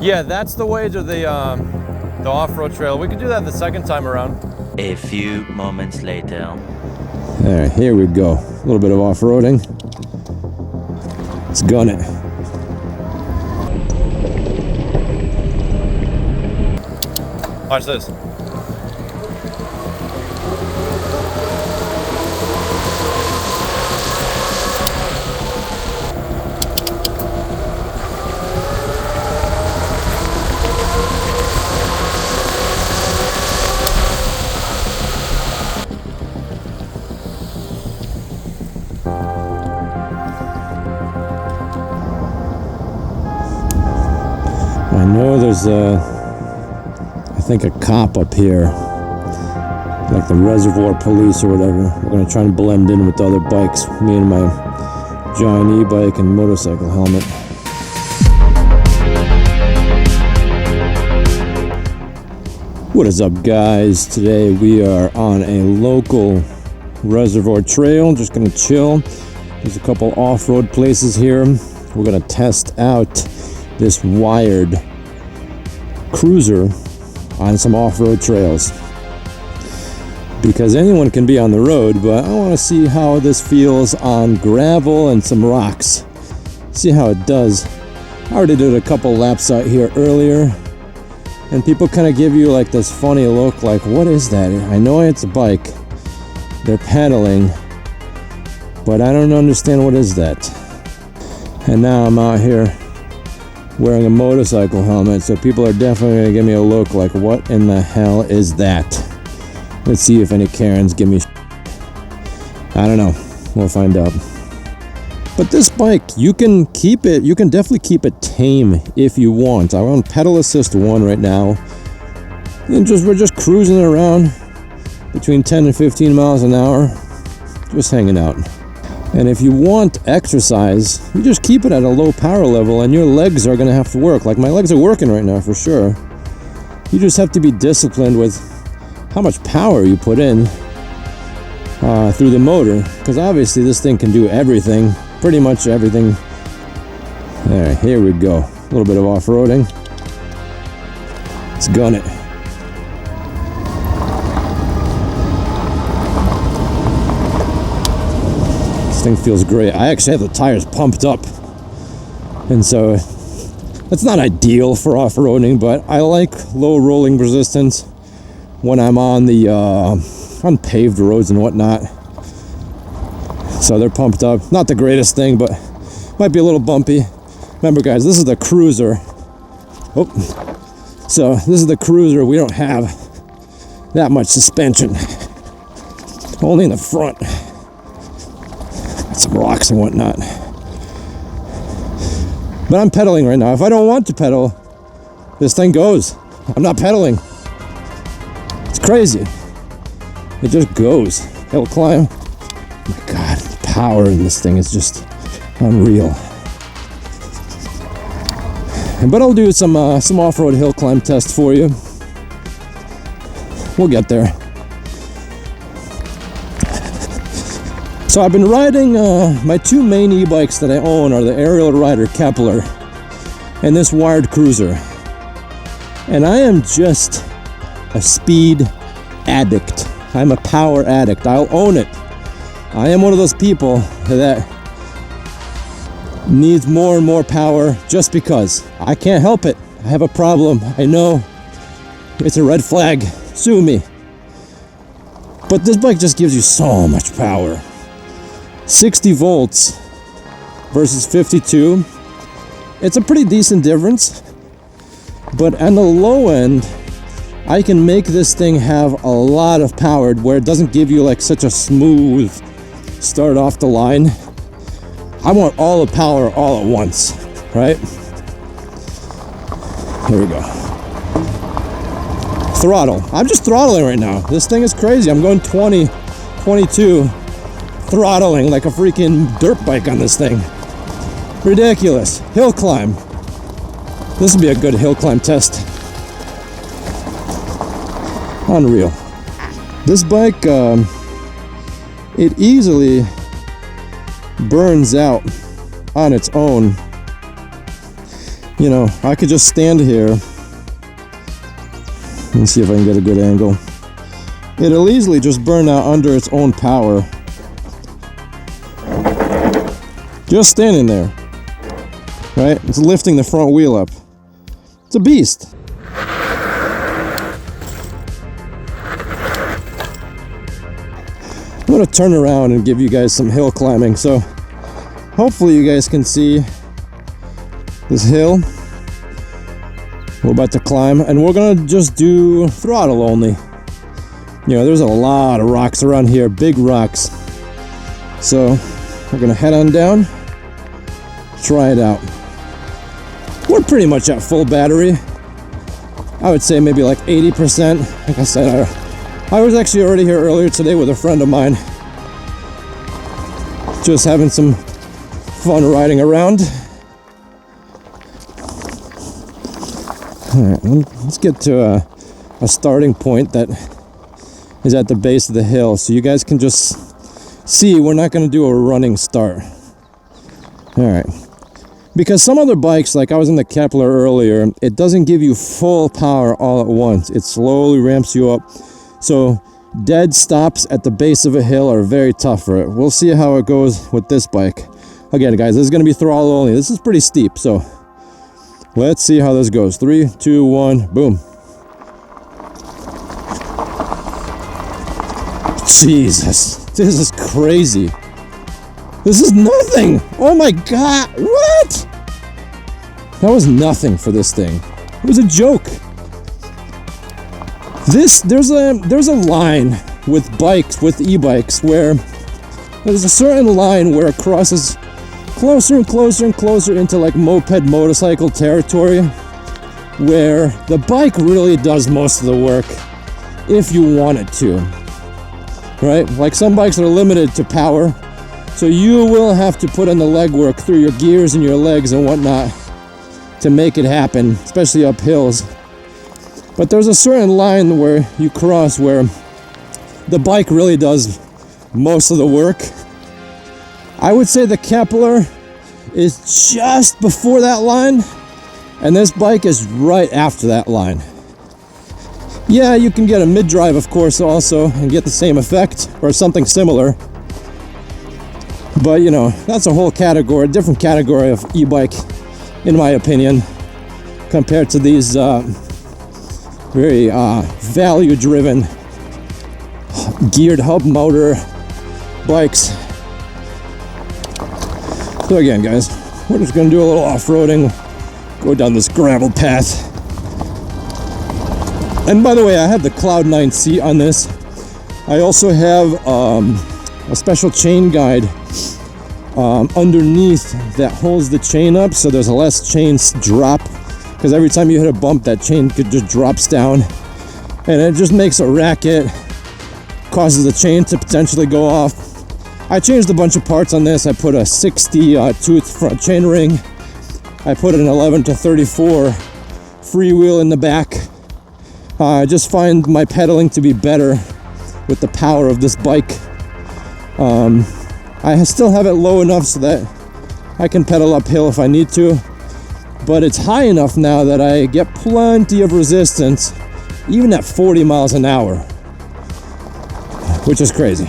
Yeah, that's the way to the off-road trail. We could do that the second time around. A few moments later. All right, here we go. A little bit of off-roading. Let's gun it. Watch this. I know there's I think a cop up here, like the reservoir police or whatever. We're gonna try and blend in with the other bikes. Me and my giant e-bike and motorcycle helmet. What is up, guys? Today we are on a local reservoir trail, just gonna chill. There's a couple off-road places here. We're gonna test out this wired cruiser on some off-road trails, because anyone can be on the road, but I want to see how this feels on gravel and some rocks, see how it does. I already did a couple laps out here earlier, and people kind of give you like this funny look, like, what is that? I know it's a bike, they're pedaling, but I don't understand what is that. And now I'm out here wearing a motorcycle helmet, so people are definitely gonna give me a look like, what in the hell is that? Let's see if any Karens give me I don't know, we'll find out. But this bike, you can definitely keep it tame if you want. I'm on pedal assist 1 right now, and we're just cruising around between 10 and 15 miles an hour, just hanging out. And if you want exercise, you just keep it at a low power level, and your legs are gonna have to work. Like, my legs are working right now for sure. You just have to be disciplined with how much power you put in through the motor, because obviously this thing can do everything, pretty much everything. There, here we go. A little bit of off-roading. Let's gun it. Thing feels great. I actually have the tires pumped up, and so it's not ideal for off-roading, but I like low rolling resistance when I'm on the unpaved roads and whatnot. So they're pumped up. Not the greatest thing, but might be a little bumpy. Remember, guys, this is the cruiser. Oh, so this is the cruiser. We don't have that much suspension, only in the front. Some rocks and whatnot. But I'm pedaling right now. If I don't want to pedal, this thing goes. I'm not pedaling. It's crazy. It just goes. Hill climb. Oh my God, the power in this thing is just unreal. But I'll do some off-road hill climb test for you. We'll get there. So I've been riding, my 2 main e-bikes that I own are the Aerial Rider Kepler and this wired cruiser. And I am just a speed addict. I'm a power addict. I'll own it. I am one of those people that needs more and more power just because. I can't help it. I have a problem. I know. It's a red flag. Sue me. But this bike just gives you so much power. 60 volts versus 52. It's a pretty decent difference, but on the low end, I can make this thing have a lot of power where it doesn't give you like such a smooth start off the line. I want all the power all at once, right? Here we go. Throttle. I'm just throttling right now. This thing is crazy. I'm going 20, 22. Throttling like a freaking dirt bike on this thing. Ridiculous. Hill climb. This would be a good hill climb test. Unreal. This bike, it easily burns out on its own. you know, I could just stand here. Let's see if I can get a good angle. It'll easily just burn out under its own power. Just standing there, right? It's lifting the front wheel up. It's a beast. I'm gonna turn around and give you guys some hill climbing. So hopefully you guys can see this hill we're about to climb, and we're gonna just do throttle only. You know, there's a lot of rocks around here, big rocks. So we're gonna head on down, try it out. We're pretty much at full battery. I would say maybe like 80%. Like I said, I was actually already here earlier today with a friend of mine. Just having some fun riding around. Alright, let's get to a starting point that is at the base of the hill, so you guys can just see we're not going to do a running start. Alright. Because some other bikes, like I was in the Kepler earlier, it doesn't give you full power all at once. It slowly ramps you up. So dead stops at the base of a hill are very tough for it. We'll see how it goes with this bike. Again, guys, this is going to be throttle only. This is pretty steep, so let's see how this goes. 3, 2, 1, boom. Jesus, this is crazy. This is nothing. Oh my God, what? That was nothing for this thing. It was a joke. There's a line with bikes, with e-bikes, where there's a certain line where it crosses closer and closer and closer into like moped motorcycle territory, where the bike really does most of the work if you want it to, right? Like some bikes are limited to power, so you will have to put in the legwork through your gears and your legs and whatnot to make it happen, especially up hills. But there's a certain line where you cross where the bike really does most of the work. I would say the Kepler is just before that line, and this bike is right after that line. Yeah, you can get a mid-drive, of course, also, and get the same effect, or something similar. But, you know, that's a whole category, different category of e-bike, in my opinion, compared to these very value-driven, geared hub motor bikes. So again, guys, we're just going to do a little off-roading, go down this gravel path. And by the way, I have the Cloud 9 seat on this. I also have a special chain guide underneath that holds the chain up, so there's a less chain drop, because every time you hit a bump, that chain just drops down, and it just makes a racket, causes the chain to potentially go off. I changed a bunch of parts on this. I put a 60 tooth front chain ring. I put an 11 to 34 freewheel in the back. I just find my pedaling to be better with the power of this bike. I still have it low enough so that I can pedal uphill if I need to, but it's high enough now that I get plenty of resistance, even at 40 miles an hour, which is crazy.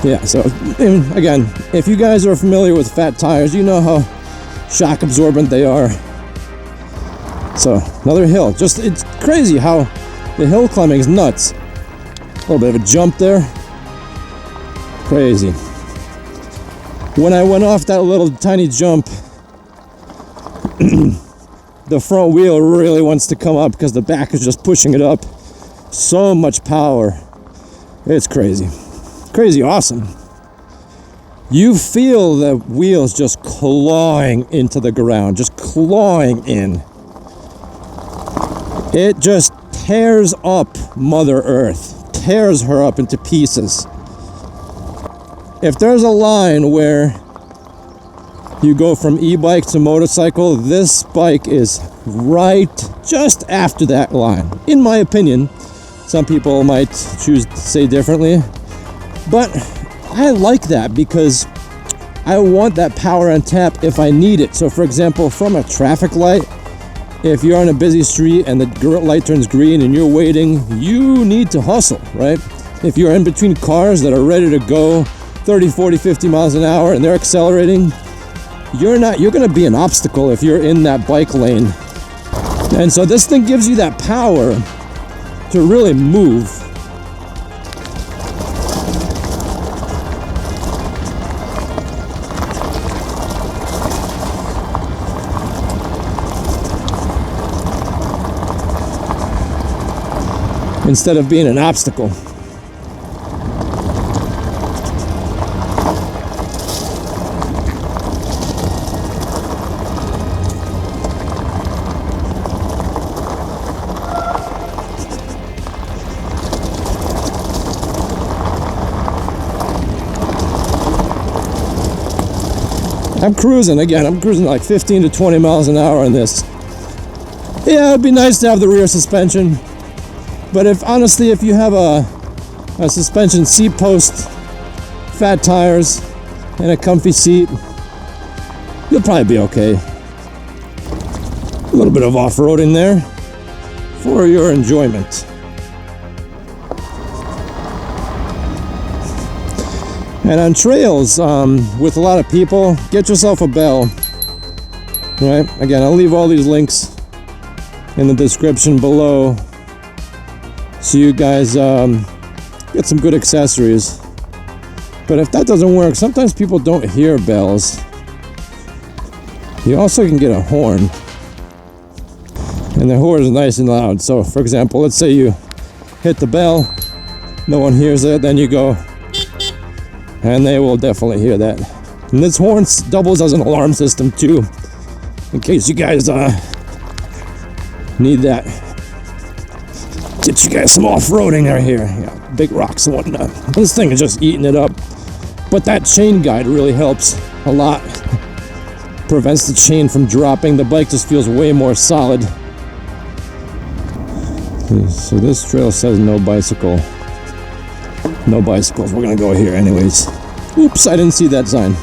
Yeah, so again, if you guys are familiar with fat tires, you know how shock absorbent they are. So another hill. Just, it's crazy how the hill climbing is nuts. A little bit of a jump there. Crazy. When I went off that little tiny jump, the front wheel really wants to come up because the back is just pushing it up. So much power. It's crazy. Crazy awesome. You feel the wheels just clawing into the ground, just clawing in. It just tears up Mother Earth, tears her up into pieces. If there's a line where you go from e-bike to motorcycle, this bike is right just after that line, in my opinion. Some people might choose to say differently, but I like that because I want that power on tap if I need it. So for example, from a traffic light, if you're on a busy street and the light turns green and you're waiting, you need to hustle, right? If you're in between cars that are ready to go 30, 40, 50 miles an hour and they're accelerating, you're gonna be an obstacle if you're in that bike lane. And so this thing gives you that power to really move. Instead of being an obstacle. I'm cruising again. I'm cruising like 15 to 20 miles an hour on this. Yeah, it'd be nice to have the rear suspension. But honestly, if you have a suspension seat post, fat tires, and a comfy seat, you'll probably be okay. A little bit of off-roading there for your enjoyment. And on trails, with a lot of people, get yourself a bell. Right? Again, I'll leave all these links in the description below, so you guys get some good accessories. But if that doesn't work, sometimes people don't hear bells. You also can get a horn. And the horn is nice and loud. So for example, let's say you hit the bell, no one hears it, then you go, and they will definitely hear that. And this horn doubles as an alarm system too, in case you guys need that. Get you guys some off-roading right here. Yeah, big rocks and whatnot. This thing is just eating it up. But that chain guide really helps a lot. Prevents the chain from dropping. The bike just feels way more solid. So this trail says no bicycle. No bicycles. We're gonna go here anyways. Oops, I didn't see that sign.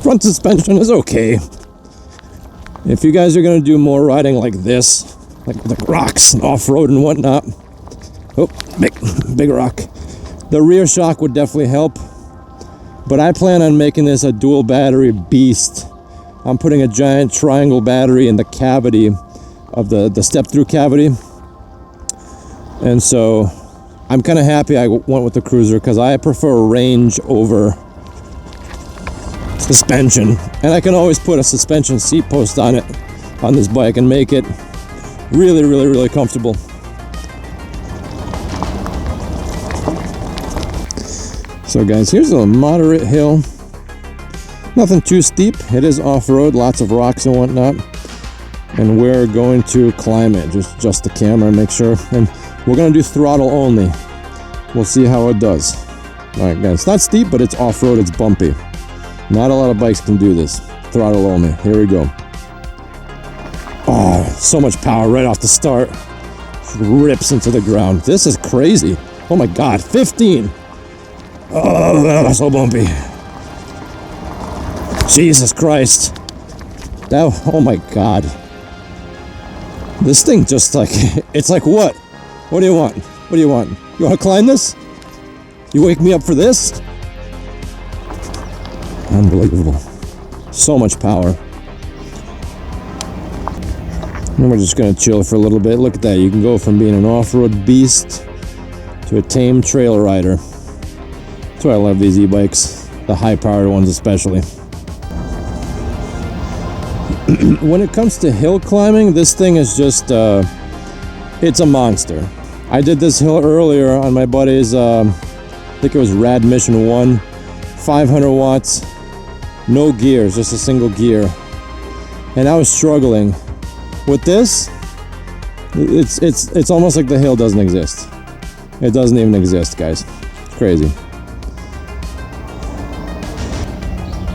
Front suspension is okay. If you guys are gonna do more riding like this, like rocks and off-road and whatnot, oh, big rock, the rear shock would definitely help. But I plan on making this a dual battery beast. I'm putting a giant triangle battery in the cavity of the step-through cavity. And so I'm kind of happy I went with the Cruiser because I prefer range over suspension, and I can always put a suspension seat post on it, on this bike, and make it really, really, really comfortable. So guys, here's a moderate hill. Nothing too steep. It is off-road, lots of rocks and whatnot. And we're going to climb it. Just adjust the camera and make sure. And we're going to do throttle only. We'll see how it does. Alright guys, it's not steep, but it's off-road, it's bumpy. Not a lot of bikes can do this. Throttle only. Here we go. Oh, so much power right off the start. Just rips into the ground. This is crazy. Oh my god, 15. Oh, that's so bumpy. Jesus Christ. Oh my god. This thing just like, it's like what? What do you want? What do you want? You want to climb this? You wake me up for this? Unbelievable. So much power. And we're just going to chill for a little bit. Look at that. You can go from being an off-road beast to a tame trail rider. That's why I love these e-bikes. The high-powered ones especially. When it comes to hill climbing, this thing is just, it's a monster. I did this hill earlier on my buddy's, I think it was Rad Mission 1. 500 watts. No gears, just a single gear. And I was struggling. With this, it's almost like the hill doesn't exist. It doesn't even exist, guys. It's crazy.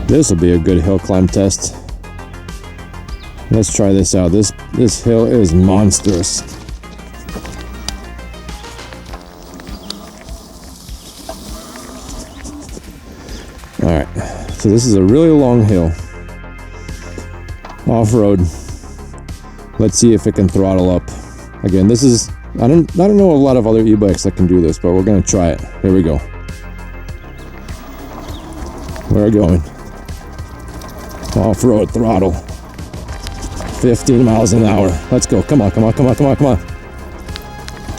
This will be a good hill climb test. Let's try this out. This hill is monstrous. All right, so this is a really long hill. Off-road. Let's see if it can throttle up. Again, this is, I don't know a lot of other e-bikes that can do this, but we're gonna try it. Here we go. We're going. Off-road throttle. 15 miles an hour. Let's go. Come on, come on, come on, come on, come on.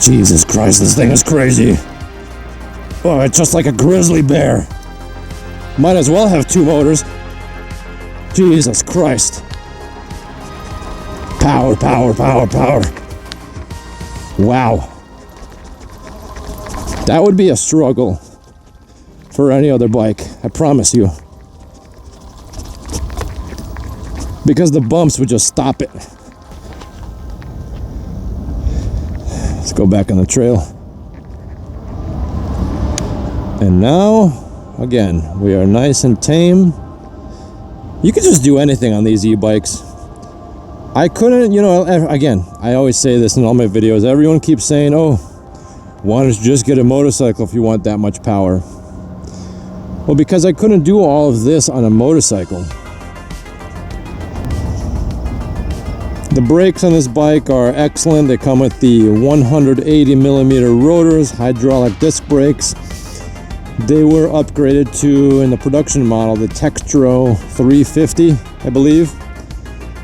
Jesus Christ, this thing is crazy. Oh, it's just like a grizzly bear. Might as well have two motors. Jesus Christ. Power, power, power, power. Wow. That would be a struggle for any other bike, I promise you. Because the bumps would just stop it. Let's go back on the trail. And now, again, we are nice and tame. You can just do anything on these e-bikes. I couldn't, you know, again, I always say this in all my videos. Everyone keeps saying, oh, why don't you just get a motorcycle if you want that much power? Well, because I couldn't do all of this on a motorcycle. The brakes on this bike are excellent. They come with the 180 millimeter rotors, hydraulic disc brakes. They were upgraded to, in the production model, the Textro 350, I believe.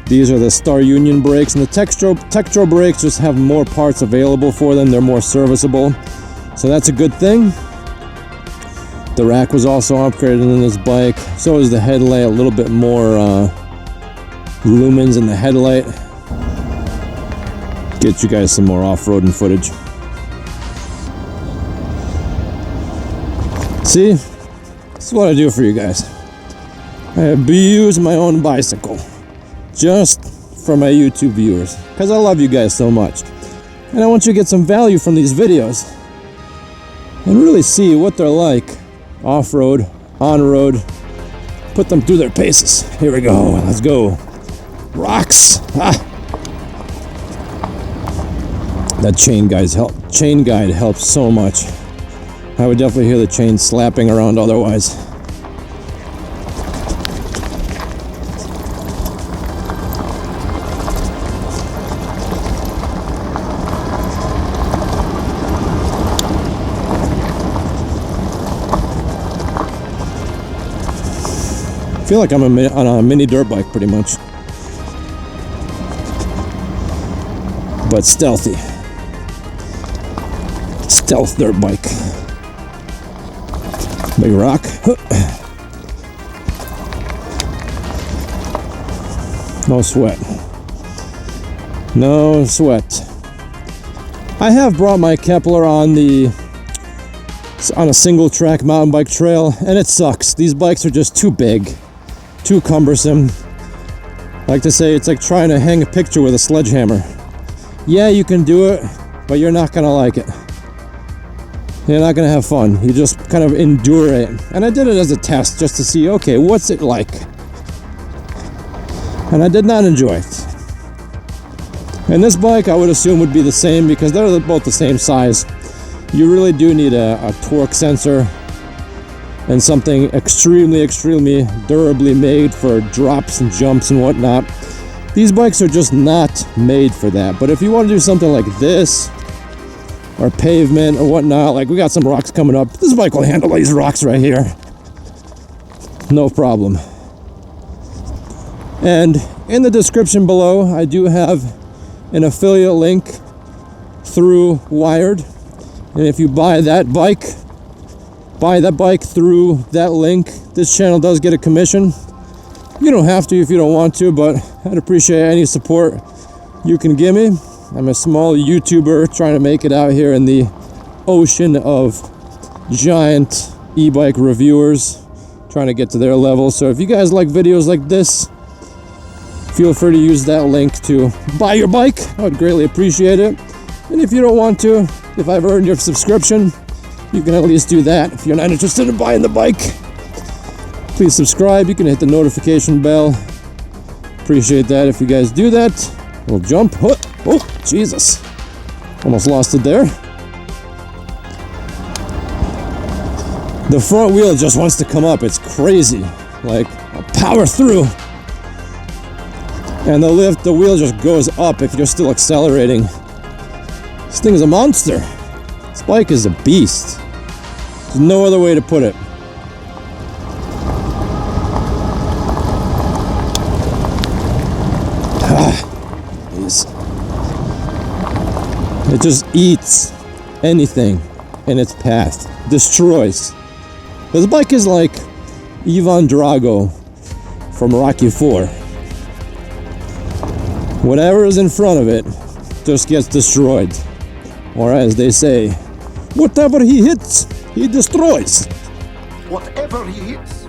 These are the Star Union brakes, and the Textro brakes just have more parts available for them. They're more serviceable, so that's a good thing. The rack was also upgraded in this bike. So is the headlight, a little bit more lumens in the headlight. Get you guys some more off-roading footage. See, this is what I do for you guys. I abuse my own bicycle just for my YouTube viewers, because I love you guys so much, and I want you to get some value from these videos and really see what they're like off-road, on-road. Put them through their paces. Here we go. Let's go. Rocks. That chain guide helps so much. I would definitely hear the chain slapping around otherwise. I feel like I'm on a mini dirt bike pretty much. But stealthy. Stealth dirt bike. Big rock. No sweat. No sweat. I have brought my Kepler on a single track mountain bike trail, and it sucks. These bikes are just too big, too cumbersome. I like to say it's like trying to hang a picture with a sledgehammer. Yeah, you can do it, but you're not gonna like it. You're not gonna have fun. You just kind of endure it. And I did it as a test just to see, okay, what's it like? And I did not enjoy it. And this bike I would assume would be the same, because they're both the same size. You really do need a torque sensor and something extremely, extremely durably made for drops and jumps and whatnot. These bikes are just not made for that. But if you want to do something like this, or pavement or whatnot, like we got some rocks coming up, this bike will handle these rocks right here. No problem. And in the description below, I do have an affiliate link through Wired. And if you buy that bike through that link, this channel does get a commission. You don't have to if you don't want to, but I'd appreciate any support you can give me. I'm a small YouTuber trying to make it out here in the ocean of giant e-bike reviewers, trying to get to their level. So if you guys like videos like this, feel free to use that link to buy your bike. I would greatly appreciate it. And if you don't want to, if I've earned your subscription, you can at least do that. If you're not interested in buying the bike, please subscribe. You can hit the notification bell. Appreciate that if you guys do that. Little jump. Oh, Jesus. Almost lost it there. The front wheel just wants to come up. It's crazy. Like, I'll power through. And the wheel just goes up if you're still accelerating. This thing is a monster. This bike is a beast. There's no other way to put it. It just eats anything in its path. Destroys. This bike is like Ivan Drago from Rocky 4. Whatever is in front of it just gets destroyed. Or as they say, whatever he hits, he destroys. Whatever he hits,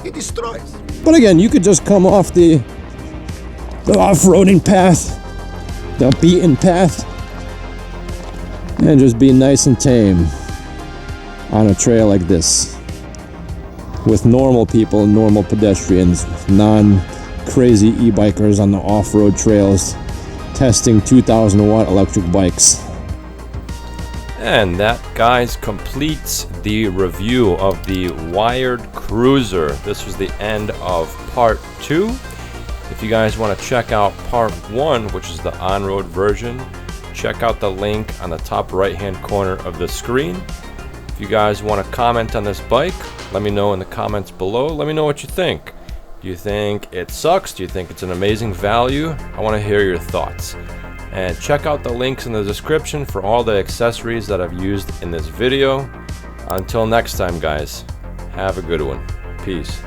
he destroys. But again, you could just come off the off-roading path, the beaten path, and just be nice and tame on a trail like this with normal people, normal pedestrians, non-crazy e-bikers on the off-road trails testing 2,000 watt electric bikes. And that, guys, completes the review of the Wired Cruiser. This was the end of part 2. If you guys want to check out part 1, which is the on-road version, check out the link on the top right-hand corner of the screen. If you guys want to comment on this bike, let me know in the comments below. Let me know what you think. Do you think it sucks? Do you think it's an amazing value? I want to hear your thoughts. And check out the links in the description for all the accessories that I've used in this video. Until next time, guys, have a good one. Peace.